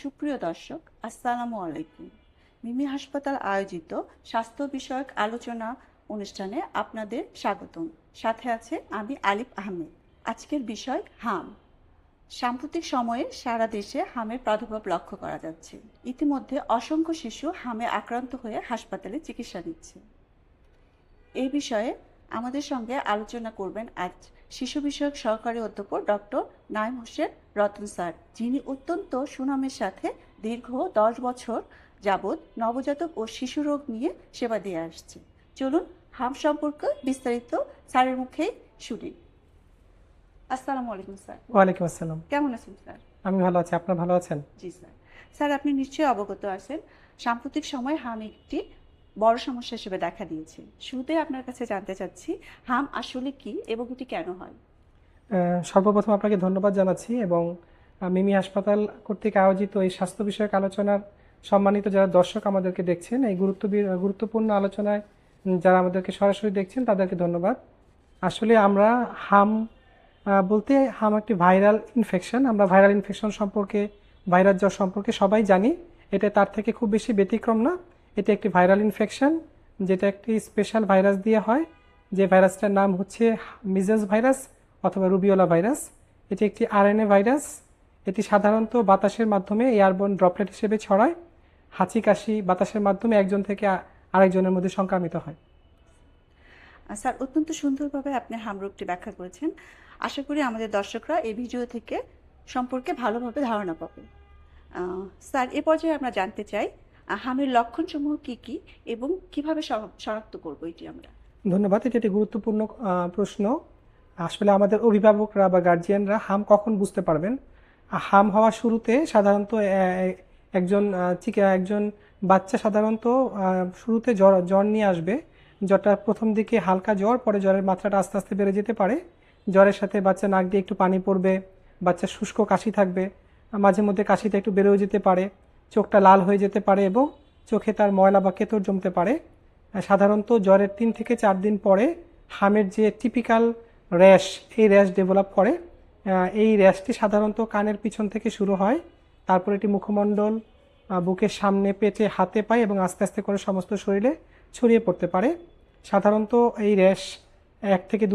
সুপ্রিয় দর্শক, আসসালামু আলাইকুম। মিমি হাসপাতাল আয়োজিত স্বাস্থ্য বিষয়ক আলোচনা অনুষ্ঠানে আপনাদের স্বাগতম। সাথে আছে আমি আলিফ আহমেদ। আজকের বিষয় হাম। সাম্প্রতিক সময়ে সারা দেশে হামের প্রাদুর্ভাব লক্ষ্য করা যাচ্ছে। ইতিমধ্যে অসংখ্য শিশু হামে আক্রান্ত হয়ে হাসপাতালে চিকিৎসা নিচ্ছে। এই বিষয়ে আমাদের সঙ্গে আলোচনা করবেন আজ শিশু বিষয়ক সহকারী অধ্যাপক ডক্টর নাঈম হোসেন রতন স্যার, যিনি অত্যন্ত সুনামের সাথে দীর্ঘ 10 বছর যাবৎ নবজাতক ও শিশু রোগ নিয়ে সেবা দিয়ে আসছে। চলুন হাম সম্পর্কে বিস্তারিত স্যারের মুখেই শুনি। আসসালামু আলাইকুম স্যার। ওয়ালাইকুম আসসালাম। কেমন আছেন স্যার? আমি ভালো আছি, আপনারা ভালো আছেন? জি স্যার। স্যার, আপনি নিশ্চয়ই অবগত আছেন সাম্প্রতিক সময়ে হাম একটি বড় সমস্যা হিসেবে দেখা দিয়েছে। শুরুতে আপনার কাছে জানতে চাচ্ছি হাম আসলে কি এবং এটি কেন হয়? সর্বপ্রথম আপনাকে ধন্যবাদ জানাচ্ছি এবং মিমি হাসপাতাল কর্তৃক আয়োজিত এই স্বাস্থ্য বিষয়ক আলোচনার সম্মানিত যারা দর্শক আমাদেরকে দেখছেন, এই গুরুত্বপূর্ণ আলোচনায় যারা আমাদেরকে সরাসরি দেখছেন তাদেরকে ধন্যবাদ। আসলে আমরা হাম বলতে হাম একটি ভাইরাল ইনফেকশন। আমরা ভাইরাল ইনফেকশন সম্পর্কে, ভাইরাস জ্বর সম্পর্কে সবাই জানি। এটা তার থেকে খুব বেশি ব্যতিক্রম না। এটা একটি ভাইরাল ইনফেকশন, যেটা একটি স্পেশাল ভাইরাস দিয়ে হয়। যে ভাইরাসটার নাম হচ্ছে মিজেলস ভাইরাস অথবা রুবিওলা ভাইরাস। এটি একটি আরএনএ ভাইরাস। এটি সাধারণত বাতাসের মাধ্যমে এয়ারবোর্ন ড্রপলেট হিসেবে ছড়ায়। হাঁচি কাশি বাতাসের মাধ্যমে একজন থেকে আরেকজনের মধ্যে সংক্রামিত হয়। স্যার, অত্যন্ত সুন্দরভাবে আপনি হাম রোগটি ব্যাখ্যা করেছেন। আশা করি আমাদের দর্শকরা এই ভিডিও থেকে সম্পর্কে ভালোভাবে ধারণা পাবে। স্যার, এ পর্যায়ে আমরা জানতে চাই হামের লক্ষণসমূহ কি কি এবং কিভাবে শনাক্ত করব এটি আমরা? ধন্যবাদ। এটি একটি গুরুত্বপূর্ণ প্রশ্ন। আসলে আমাদের অভিভাবকরা বা গার্জিয়ানরা হাম কখন বুঝতে পারবেন? হাম হওয়ার শুরুতে সাধারণত একজন বাচ্চা সাধারণত শুরুতে জ্বর নিয়ে আসবে। জ্বরটা প্রথম দিকে হালকা জ্বর, পরে জ্বরের মাত্রাটা আস্তে আস্তে বেড়ে যেতে পারে। জ্বরের সাথে বাচ্চা নাক দিয়ে একটু পানি পড়বে, বাচ্চার শুষ্ক কাশি থাকবে, মাঝে মধ্যে কাশিটা একটু বেড়েও যেতে পারে, চোখটা লাল হয়ে যেতে পারে এবং চোখে তার ময়লা বা কেতর জমতে পারে। সাধারণত জ্বরের 3 থেকে 4 দিন পরে হামের যে টিপিক্যাল র্যাশ, এই র্যাশ ডেভেলপ করে। এই র্যাশটি সাধারণত কানের পিছন থেকে শুরু হয়, তারপর এটি মুখমণ্ডল, বুকের সামনে, পেটে, হাতে পায় এবং আস্তে আস্তে করে সমস্ত শরীরে ছড়িয়ে পড়তে পারে। সাধারণত এই র্যাশ 1 থেকে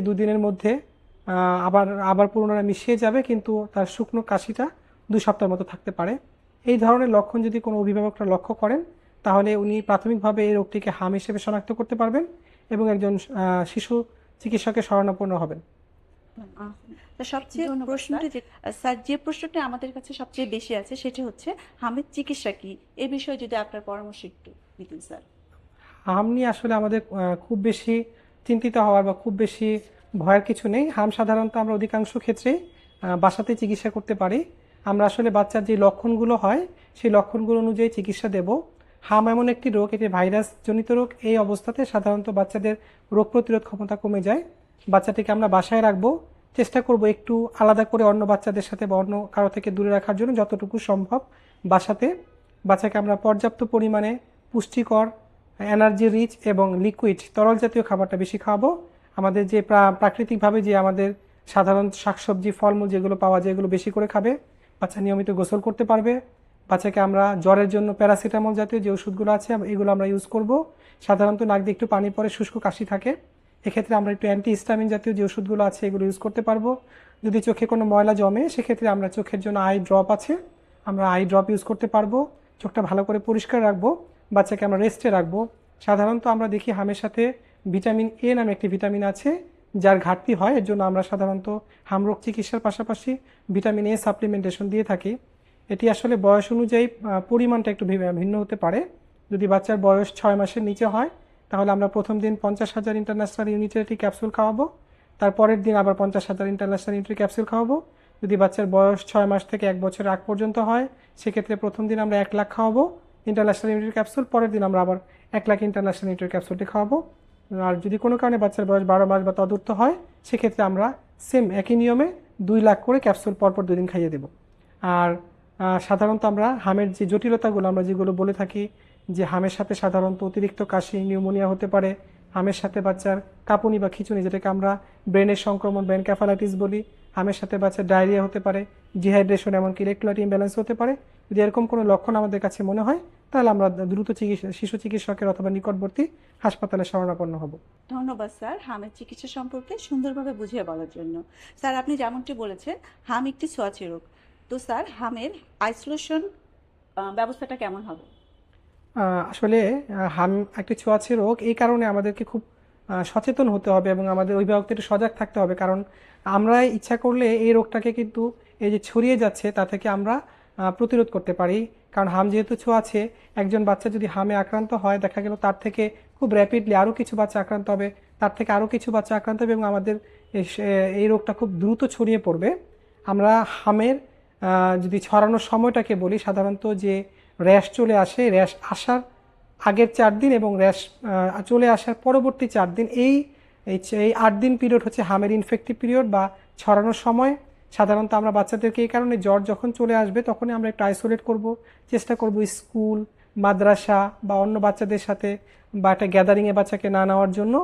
2 দিনের মধ্যে আবার পুনরায় মিশিয়ে যাবে, কিন্তু তার শুকনো কাশিটা 2 সপ্তাহের মতো থাকতে পারে। এই ধরনের লক্ষণ যদি কোনো অভিভাবকরা লক্ষ্য করেন, তাহলে উনি প্রাথমিকভাবে এই রোগটিকে হাম হিসেবে শনাক্ত করতে পারবেন এবং একজন শিশু চিকিৎসকের শরণাপন্ন হবেন। সবচেয়ে স্যার, যে প্রশ্নটি আমাদের কাছে সবচেয়ে বেশি আছে সেটি হচ্ছে হামের চিকিৎসা কি, এ বিষয়ে যদি আপনার পরামর্শ একটু দিতেন স্যার। হাম নিয়ে আসলে আমাদের খুব বেশি চিন্তিত হওয়ার বা খুব বেশি ভয়ের কিছু নেই। হাম সাধারণত আমরা অধিকাংশ ক্ষেত্রেই বাসাতে চিকিৎসা করতে পারি। আমরা আসলে বাচ্চার যে লক্ষণগুলো হয় সেই লক্ষণগুলো অনুযায়ী চিকিৎসা দেব। হাম এমন একটি রোগ, এটি ভাইরাস জনিত রোগ। এই অবস্থাতে সাধারণত বাচ্চাদের রোগ প্রতিরোধ ক্ষমতা কমে যায়। বাচ্চাটিকে আমরা বাসায় রাখবো, চেষ্টা করব একটু আলাদা করে অন্য বাচ্চাদের সাথে বা অন্য কারো থেকে দূরে রাখার জন্য যতটুকু সম্ভব। বাসাতে বাচ্চাকে আমরা পর্যাপ্ত পরিমাণে পুষ্টিকর, এনার্জি রিচ এবং লিকুইড তরল জাতীয় খাবারটা বেশি খাওয়াবো। আমাদের যে প্রাকৃতিকভাবে যে আমাদের সাধারণ শাকসবজি, ফলমূল যেগুলো পাওয়া যায়, এগুলো বেশি করে খাবে। বাচ্চা নিয়মিত গোসল করতে পারবে। বাচ্চাকে আমরা জ্বরের জন্য প্যারাসিটামল জাতীয় যে ওষুধগুলো আছে এগুলো আমরা ইউজ করব। সাধারণত নাক দিয়ে একটু পানি পরে শুষ্ক কাশি থাকে, এক্ষেত্রে আমরা একটু অ্যান্টিহিস্টামিন জাতীয় যে ওষুধগুলো আছে এগুলো ইউজ করতে পারবো। যদি চোখে কোনো ময়লা জমে, সেক্ষেত্রে আমরা চোখের জন্য আই ড্রপ আছে, আমরা আই ড্রপ ইউজ করতে পারবো। চোখটা ভালো করে পরিষ্কার রাখবো, বাচ্চাকে আমরা রেস্টে রাখবো। সাধারণত আমরা দেখি হামের সাথে ভিটামিন এ নামে একটি ভিটামিন আছে, যার ঘাটতি হয়। এর জন্য আমরা সাধারণত হামরোগ চিকিৎসার পাশাপাশি ভিটামিন এ সাপ্লিমেন্টেশন দিয়ে থাকি। এটি আসলে বয়স অনুযায়ী পরিমাণটা একটু ভিন্ন হতে পারে। যদি বাচ্চার বয়স 6 মাসের নিচে হয়, তাহলে আমরা প্রথম দিন 50,000 ইন্টারন্যাশনাল ইউনিটের একটি ক্যাপসুল খাওয়াবো, তারপরের দিন আবার 50,000 ইন্টারন্যাশনাল ইউনিটের ক্যাপসুল খাওয়াবো। যদি বাচ্চার বয়স 6 মাস থেকে 1 বছর আগ পর্যন্ত হয়, সেক্ষেত্রে প্রথম দিন আমরা 1 লাখ খাওয়াবো ইন্টারন্যাশনাল ইউনিটের ক্যাপসুল, পরের দিন আমরা আবার 1 লাখ ইন্টারন্যাশনাল ইউনিটের ক্যাপসুলটি খাওয়াবো। আর যদি কোনো কারণে বাচ্চার বয়স 12 মাস বা তদূর্ধ্ব হয়, সেক্ষেত্রে আমরা একই নিয়মে 2 লাখ করে ক্যাপসুল পরপর 2 দিন খাইয়ে দেবো। আর সাধারণত আমরা হামের যে জটিলতাগুলো আমরা যেগুলো বলে থাকি, যে হামের সাথে সাধারণত অতিরিক্ত কাশি, নিউমোনিয়া হতে পারে, হামের সাথে বাচ্চার কাঁপুনি বা খিঁচুনি, যেটাকে আমরা ব্রেনের সংক্রমণ বা এনকেফালাইটিস বলি, হামের সাথে বাচ্চার ডায়রিয়া হতে পারে, ডিহাইড্রেশন, এমনকি ইলেকট্রোলাইট ইমব্যালেন্স হতে পারে। যদি এরকম কোনো লক্ষণ আমাদের কাছে মনে হয় তাহলে আমরা দ্রুত শিশু চিকিৎসকের অথবা নিকটবর্তী হাসপাতালে শরণাপন্ন হব। ধন্যবাদ স্যার হামের চিকিৎসা সম্পর্কে সুন্দরভাবে বুঝিয়ে বলার জন্য। স্যার আপনি যেমনটি বলেছেন হাম একটি ছোঁয়াচে রোগ, তো স্যার হামের আইসোলেশন ব্যবস্থাটা কেমন হবে? আসলে হাম একটি ছোঁয়াচে রোগ, এই কারণে আমাদেরকে খুব সচেতন হতে হবে এবং আমাদের অভিভাবকদের একটু সজাগ থাকতে হবে। কারণ আমরা ইচ্ছা করলে এই রোগটাকে কিন্তু এই যে ছড়িয়ে যাচ্ছে তা থেকে আমরা প্রতিরোধ করতে পারি। কারণ হাম যেহেতু ছোঁয়াচে, একজন বাচ্চা যদি হামে আক্রান্ত হয় দেখা গেল তার থেকে খুব র্যাপিডলি আরও কিছু বাচ্চা আক্রান্ত হবে, তার থেকে আরও কিছু বাচ্চা আক্রান্ত হবে এবং আমাদের এই রোগটা খুব দ্রুত ছড়িয়ে পড়বে। আমরা হামের যদি ছড়ানোর সময়টাকে বলি, সাধারণত যে র্যাশ চলে আসে, র্যাশ আসার আগের 4 দিন এবং র্যাশ চলে আসার পরবর্তী 4 দিন, এই 8 দিন পিরিয়ড হচ্ছে হামের ইনফেক্টিভ পিরিয়ড বা ছড়ানোর সময়। সাধারণত আমরা বাচ্চাদেরকে এই কারণে জ্বর যখন চলে আসবে তখনই আমরা একটু আইসোলেট করব, চেষ্টা করব স্কুল, মাদ্রাসা বা অন্য বাচ্চাদের সাথে বা একটা গ্যাদারিংয়ে বাচ্চাকে না নেওয়ার জন্য।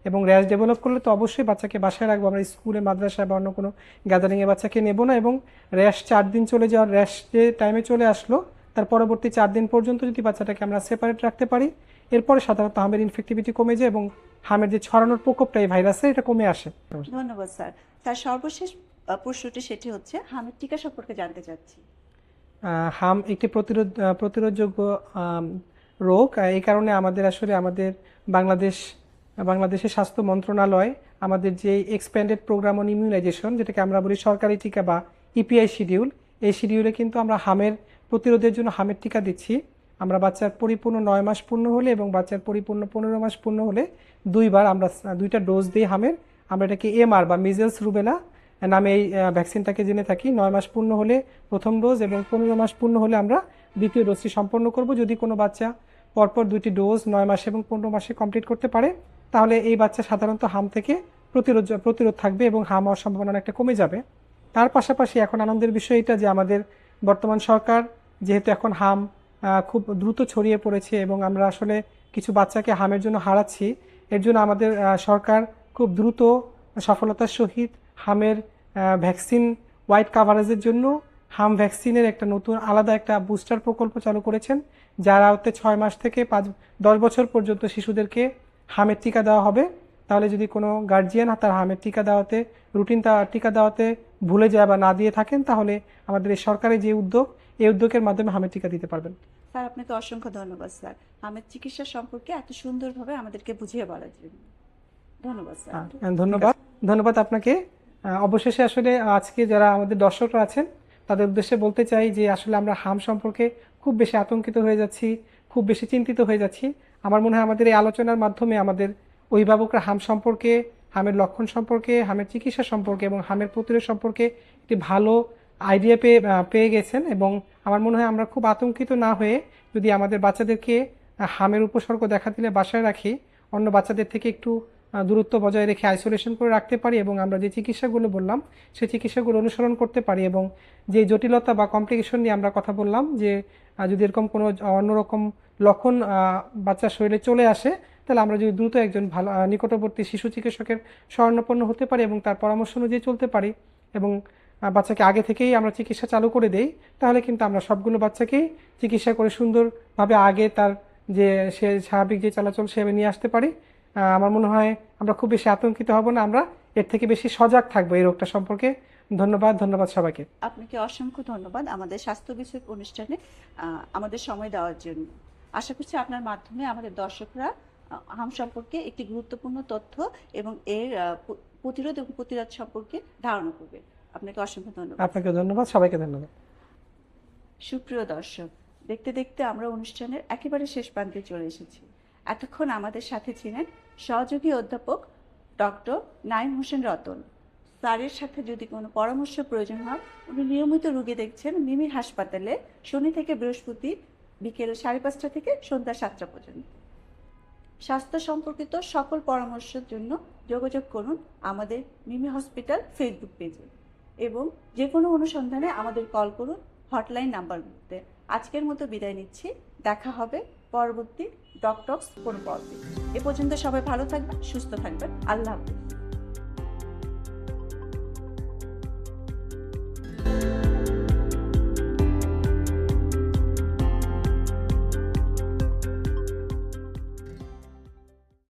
এবং র্যাশ ডেভেলপ করলে তো অবশ্যই বাচ্চাকে বাসায় রাখবো, আমরা স্কুলে, মাদ্রাসায় বা অন্য কোনো গ্যাদারিংয়ে বাচ্চাকে নেব না। এবং র্যাশ 4 দিন চলে যাওয়ার, র্যাশ যে টাইমে চলে আসলো তার পরবর্তী 4 দিন পর্যন্ত যদি বাচ্চাটাকে আমরা সেপারেট রাখতে পারি, এরপরে সাধারণত হামের ইনফেক্টিভিটি কমে যায় এবং হামের যে ছড়ানোর প্রকোপটা এই ভাইরাসের, এটা কমে আসে। ধন্যবাদ স্যার। স্যার সর্বশেষ প্রশ্নটি সেটি হচ্ছে হামের টিকা সম্পর্কে জানতে চাচ্ছি। হাম একটি প্রতিরোধযোগ্য রোগ। এই কারণে আমাদের বাংলাদেশের স্বাস্থ্য মন্ত্রণালয় আমাদের যে এক্সপ্যান্ডেড প্রোগ্রাম অন ইমিউনাইজেশন, যেটাকে আমরা বলি সরকারি টিকা বা ইপিআই শিডিউল, এই শিডিউলে কিন্তু আমরা হামের প্রতিরোধের জন্য হামের টিকা দিচ্ছি। আমরা বাচ্চার পরিপূর্ণ 9 মাস পূর্ণ হলে এবং বাচ্চার পরিপূর্ণ 15 মাস পূর্ণ হলে 2বার আমরা 2টা ডোজ দিই হামের। আমরা এটাকে এমআর বা মিজেলস রুবেলা নামে এই ভ্যাকসিনটাকে জেনে থাকি। 9 মাস পূর্ণ হলে প্রথম ডোজ এবং 15 মাস পূর্ণ হলে আমরা দ্বিতীয় ডোজটি সম্পন্ন করব। যদি কোনো বাচ্চা পরপর 2টি ডোজ 9 মাসে এবং 15 মাসে কমপ্লিট করতে পারে তাহলে এই বাচ্চা সাধারণত হাম থেকে প্রতিরোধ থাকবে এবং হাম হওয়ার সম্ভাবনা অনেকটা কমে যাবে। তার পাশাপাশি এখন আনন্দের বিষয় এটা যে আমাদের বর্তমান সরকার, যেহেতু এখন হাম খুব দ্রুত ছড়িয়ে পড়েছে এবং আমরা আসলে কিছু বাচ্চাকে হামের জন্য হারাচ্ছি, এর জন্য আমাদের সরকার খুব দ্রুত সফলতার সহিত হামের ভ্যাকসিন ওয়াইড কাভারেজের জন্য হাম ভ্যাকসিনের একটা নতুন আলাদা একটা বুস্টার প্রকল্প চালু করেছেন, যার আওতে 6 মাস থেকে 10 বছর পর্যন্ত শিশুদেরকে হামের টিকা দেওয়া হবে। তাহলে যদি কোনো গার্জিয়ান তার হামের টিকা দেওয়াতে টিকা দেওয়াতে ভুলে যায় বা না দিয়ে থাকেন, তাহলে আমাদের এই সরকারি যে উদ্যোগ, এই উদ্যোগের মাধ্যমে হামের টিকা দিতে পারবেন। স্যার আপনাকে অসংখ্য ধন্যবাদ স্যার হামের চিকিৎসা সম্পর্কে এত সুন্দরভাবে আমাদেরকে বুঝিয়ে বলার জন্য। ধন্যবাদ স্যার। ধন্যবাদ আপনাকে। অবশেষে আসলে আজকে যারা আমাদের দর্শকরা আছেন তাদের উদ্দেশ্যে বলতে চাই যে আসলে আমরা হাম সম্পর্কে খুব বেশি আতঙ্কিত হয়ে যাচ্ছি, খুব বেশি চিন্তিত হয়ে যাচ্ছি। আমার মনে হয় আমাদের এই আলোচনার মাধ্যমে আমাদের অভিভাবকরা হাম সম্পর্কে, হামের লক্ষণ সম্পর্কে, হামের চিকিৎসা সম্পর্কে এবং হামের প্রতিরোধ সম্পর্কে একটি ভালো আইডিয়া পেয়ে গেছেন। এবং আমার মনে হয় আমরা খুব আতঙ্কিত না হয়ে যদি আমাদের বাচ্চাদেরকে হামের উপসর্গ দেখা দিলে বাসায় রাখি, অন্য বাচ্চাদের থেকে একটু দূরত্ব বজায় রেখে আইসোলেশন করে রাখতে পারি এবং আমরা যে চিকিৎসাগুলো বললাম সেই চিকিৎসাগুলো অনুসরণ করতে পারি এবং যে জটিলতা বা কমপ্লিকেশন নিয়ে আমরা কথা বললাম, যে যদি এরকম কোনো অন্যরকম লক্ষণ বাচ্চার শরীরে চলে আসে তাহলে আমরা যদি দ্রুত একজন ভালো নিকটবর্তী শিশু চিকিৎসকের শরণাপন্ন হতে পারি এবং তার পরামর্শ অনুযায়ী চলতে পারি এবং বাচ্চাকে আগে থেকেই আমরা চিকিৎসা চালু করে দেই, তাহলে কিন্তু আমরা সবগুলো বাচ্চাকেই চিকিৎসা করে সুন্দরভাবে আগে তার যে সে স্বাভাবিক যে চলাচল সেভাবে নিয়ে আসতে পারি। আমার মনে হয় আমরা খুব বেশি আতঙ্কিত হব না, আমরা এর থেকে বেশি সজাগ থাকবো এই রোগটা সম্পর্কে। ধন্যবাদ সবাইকে। আপনাকে অসংখ্য ধন্যবাদ আমাদের স্বাস্থ্য বিষয়ক অনুষ্ঠানে আমাদের সময় দেওয়ার জন্য। আশা করছি আপনার মাধ্যমে আমাদের দর্শকরা হাম সম্পর্কে একটি গুরুত্বপূর্ণ তথ্য এবং এর প্রতিরোধ এবং প্রতিরোধ সম্পর্কে ধারণা করবে। আপনাকে অসংখ্য ধন্যবাদ। আপনাকে ধন্যবাদ, সবাইকে ধন্যবাদ। সুপ্রিয় দর্শক, দেখতে দেখতে আমরা অনুষ্ঠানের একেবারে শেষ প্রান্তে চলে এসেছি। এতক্ষণ আমাদের সাথে ছিলেন সহযোগী অধ্যাপক ডক্টর নাইম হোসেন রতন। স্যারের সাথে যদি কোনো পরামর্শ প্রয়োজন হয়, উনি নিয়মিত রোগী দেখছেন মিমির হাসপাতালে শনি থেকে বৃহস্পতি বিকেল 5:30 থেকে সন্ধ্যা 7টা পর্যন্ত। স্বাস্থ্য সম্পর্কিত সকল পরামর্শের জন্য যোগাযোগ করুন আমাদের মিমি হসপিটাল ফেসবুক পেজে এবং যে কোনো অনুসন্ধানে আমাদের কল করুন হটলাইন নাম্বারগুলোতে। আজকের মতো বিদায় নিচ্ছি, দেখা হবে পরবর্তী ডক টক্স কোনো পর্বে। এ পর্যন্ত সবাই ভালো থাকবেন, সুস্থ থাকবেন। আল্লাহ হাফেজ।